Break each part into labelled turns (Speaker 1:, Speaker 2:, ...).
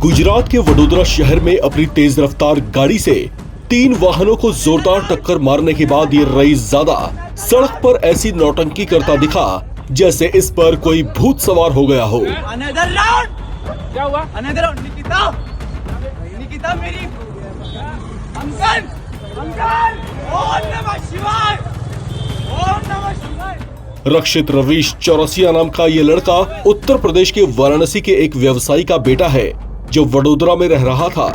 Speaker 1: गुजरात के वडोदरा शहर में अपनी तेज रफ्तार गाड़ी से 3 वाहनों को जोरदार टक्कर मारने के बाद ये रईसजादा सड़क पर ऐसी नौटंकी करता दिखा जैसे इस पर कोई भूत सवार हो गया हो।
Speaker 2: क्या हुआ? निकिता, निकिता मेरी अंकल, अंकल, ओम नमः शिवाय, ओम नमः शिवाय।
Speaker 1: रक्षित रवीश चौरसिया नाम का ये लड़का उत्तर प्रदेश के वाराणसी के एक व्यवसायी का बेटा है जो वडोदरा में रह रहा था।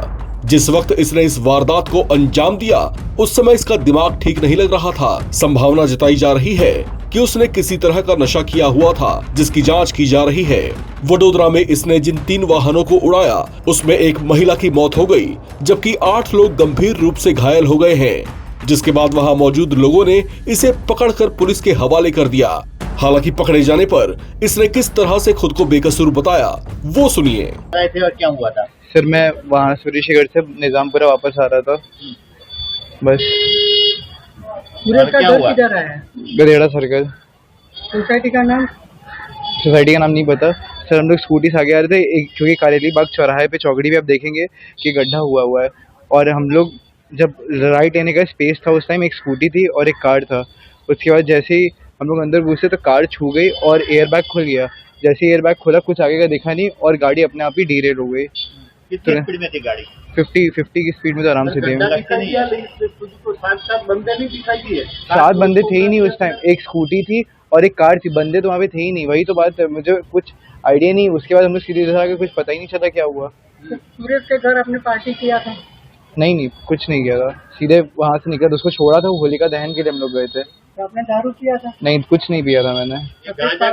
Speaker 1: जिस वक्त इसने इस वारदात को अंजाम दिया उस समय इसका दिमाग ठीक नहीं लग रहा था। संभावना जताई जा रही है कि उसने किसी तरह का नशा किया हुआ था जिसकी जांच की जा रही है। वडोदरा में इसने जिन 3 वाहनों को उड़ाया उसमें एक महिला की मौत हो गई जबकि 8 लोग गंभीर रूप से घायल हो गए हैं, जिसके बाद वहां मौजूद लोगों ने इसे पकड़कर पुलिस के हवाले कर दिया। हालांकि पकड़े जाने पर इसने किस तरह से खुद को बेकसूर बताया वो सुनिए।
Speaker 3: और क्या हुआ था?
Speaker 4: सर मैं वहाँ सूर्यशेखर से निजामपुरा वापस आ रहा था, बस।
Speaker 3: पूरे का घर किधर है?
Speaker 4: गधेड़ा सर्कल।
Speaker 3: सोसाइटी का नाम?
Speaker 4: सोसाइटी का नाम नहीं पता सर। हम लोग स्कूटी से आगे आ रहे थे, एक जो कि कारेली बाग चौराहे पे चौकड़ी पे आप देखेंगे कि गड्ढा हुआ है, और हम लोग जब राइट लेने का स्पेस था उस टाइम एक स्कूटी थी और एक कार था। उसके बाद जैसे ही हम लोग अंदर घुसे तो कार छू गई और एयरबैग खुल गया। जैसे ही एयरबैग खुला कुछ आगे का दिखा नहीं और गाड़ी अपने आप ही डीरेल हो गई।
Speaker 3: कितनी स्पीड में थी गाड़ी?
Speaker 4: 50 की स्पीड में तो आराम से थे।
Speaker 3: सात बंदे नहीं दिखाई दिए?
Speaker 4: 7 बंदे थे ही नहीं उस टाइम, एक स्कूटी थी और एक कार थी, बंदे तो वहाँ पे थे ही नहीं। वही तो बात है, मुझे कुछ आइडिया नहीं। उसके बाद हम लोग सीधे आगे कुछ पता ही नहीं चला क्या हुआ।
Speaker 3: सूरज के घर अपने पार्टी किया था?
Speaker 4: नहीं कुछ नहीं किया था, सीधे वहाँ से निकला। उसको छोड़ा था, वो होलिका दहन के लिए हम लोग गए थे।
Speaker 3: तो आपने दारू किया था?
Speaker 4: नहीं कुछ नहीं पिया था मैंने।
Speaker 3: गांजा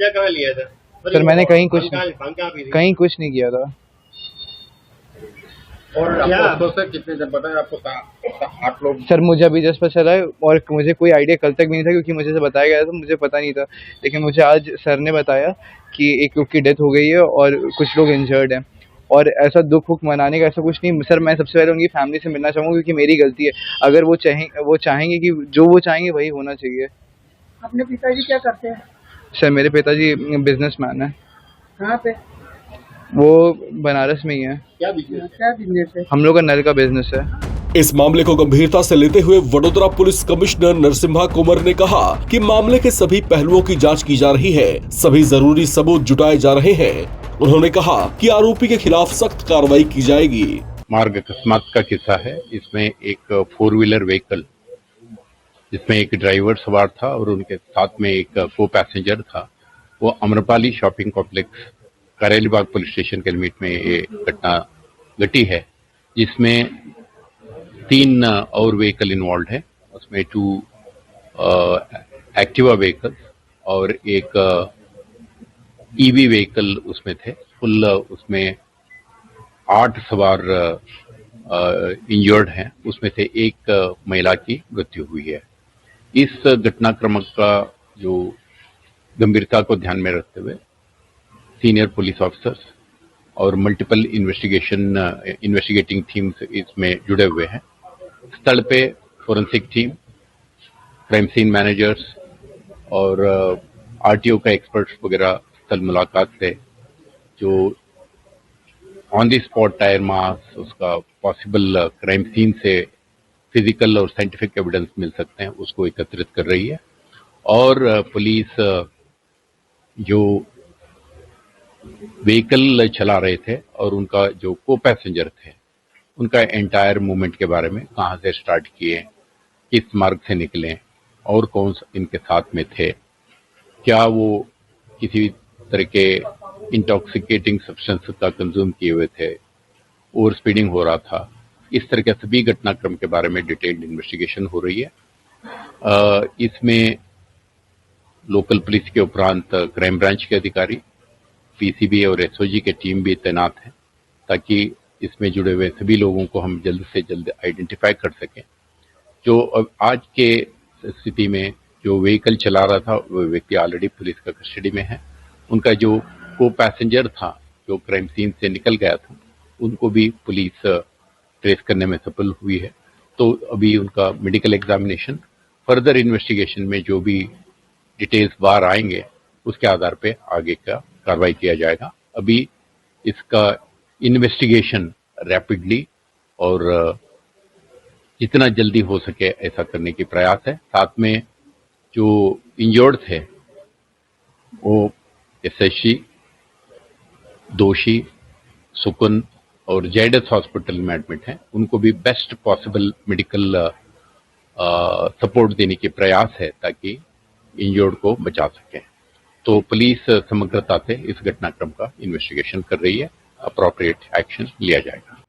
Speaker 3: कहाँ लिया था?
Speaker 4: सर मैंने कहीं कुछ नहीं किया था।
Speaker 3: और कितने जन बताया आपको? 8 लोग।
Speaker 4: सर मुझे अभी जस्ट पता चला है और मुझे कोई आइडिया कल तक भी नहीं था क्योंकि मुझे बताया गया था, मुझे पता नहीं था। लेकिन मुझे आज सर ने बताया कि एक लोग की डेथ हो गई है और कुछ लोग इंजर्ड हैं। और ऐसा दुख मनाने का ऐसा कुछ नहीं सर। मैं सबसे पहले उनकी फैमिली से मिलना चाहूँगा क्योंकि मेरी गलती है। अगर वो चाहेंगे कि जो वो चाहेंगे वही होना चाहिए।
Speaker 3: अपने पिताजी क्या करते हैं?
Speaker 4: सर मेरे पिताजी बिजनेसमैन है।
Speaker 3: कहाँ पे?
Speaker 4: वो बनारस में ही है।
Speaker 3: क्या बिजनेस है?
Speaker 4: हम लोग का नल का बिजनेस है।
Speaker 1: इस मामले को गंभीरता से लेते हुए वडोदरा पुलिस कमिश्नर नरसिम्हा कुमार ने कहा कि मामले के सभी पहलुओं की जांच की जा रही है, सभी जरूरी सबूत जुटाए जा रहे हैं। उन्होंने कहा कि आरोपी के खिलाफ सख्त कार्रवाई की जाएगी।
Speaker 5: मार्ग अकस्मात का किस्सा है। इसमें एक 4 व्हीलर व्हीकल जिसमें एक ड्राइवर सवार था और उनके साथ में एक को पैसेंजर था, वो Amrapali shopping complex Karelibaug police station के लिमिट में ये घटना घटी है, जिसमें 3 और व्हीकल इन्वॉल्व है। उसमें 2 एक्टिवा व्हीकल और एक ईवी व्हीकल उसमें थे। कुल उसमें 8 सवार इंजर्ड हैं, उसमें से एक महिला की मृत्यु हुई है। इस घटनाक्रम का जो गंभीरता को ध्यान में रखते हुए सीनियर पुलिस ऑफिसर्स और मल्टीपल इन्वेस्टिगेटिंग टीम्स इसमें जुड़े हुए हैं। स्थल पे forensic team, crime scene managers और आरटीओ का एक्सपर्ट्स वगैरह स्थल मुलाकात से जो on the spot tyre marks, उसका पॉसिबल क्राइम सीन से फिजिकल और साइंटिफिक एविडेंस मिल सकते हैं, उसको एकत्रित कर रही है। और पुलिस जो व्हीकल चला रहे थे और उनका जो को पैसेंजर थे, उनका एंटायर मूवमेंट के बारे में, कहाँ से स्टार्ट किए, किस मार्ग से निकले और कौन इनके साथ में थे, क्या वो किसी तरह के इंटॉक्सिकेटिंग सब्सटेंस का कंज्यूम किए हुए थे, ओवर स्पीडिंग हो रहा था, इस तरह के सभी घटनाक्रम के बारे में डिटेल्ड इन्वेस्टिगेशन हो रही है। इसमें लोकल पुलिस के उपरांत क्राइम ब्रांच के अधिकारी, पीसीबी और एसओजी के टीम भी तैनात हैं ताकि इसमें जुड़े हुए सभी लोगों को हम जल्द से जल्द आइडेंटिफाई कर सकें। जो आज के स्थिति में जो व्हीकल चला रहा था वो व्यक्ति ऑलरेडी पुलिस का कस्टडी में है। उनका जो को पैसेंजर था जो क्राइम सीन से निकल गया था, उनको भी पुलिस ट्रेस करने में सफल हुई है। तो अभी उनका मेडिकल एग्जामिनेशन फर्दर इन्वेस्टिगेशन में जो भी डिटेल्स बाहर आएंगे उसके आधार पे आगे का कार्रवाई किया जाएगा। अभी इसका इन्वेस्टिगेशन रैपिडली और जितना जल्दी हो सके ऐसा करने की प्रयास है। साथ में जो इंजर्ड थे वो एसएससी, दोषी, सुकुन और जेडएस हॉस्पिटल में एडमिट हैं। उनको भी बेस्ट पॉसिबल मेडिकल सपोर्ट देने की प्रयास है ताकि इंजर्ड को बचा सकें। तो पुलिस समग्रता से इस घटनाक्रम का इन्वेस्टिगेशन कर रही है, अप्रोप्रिएट एक्शन लिया जाएगा।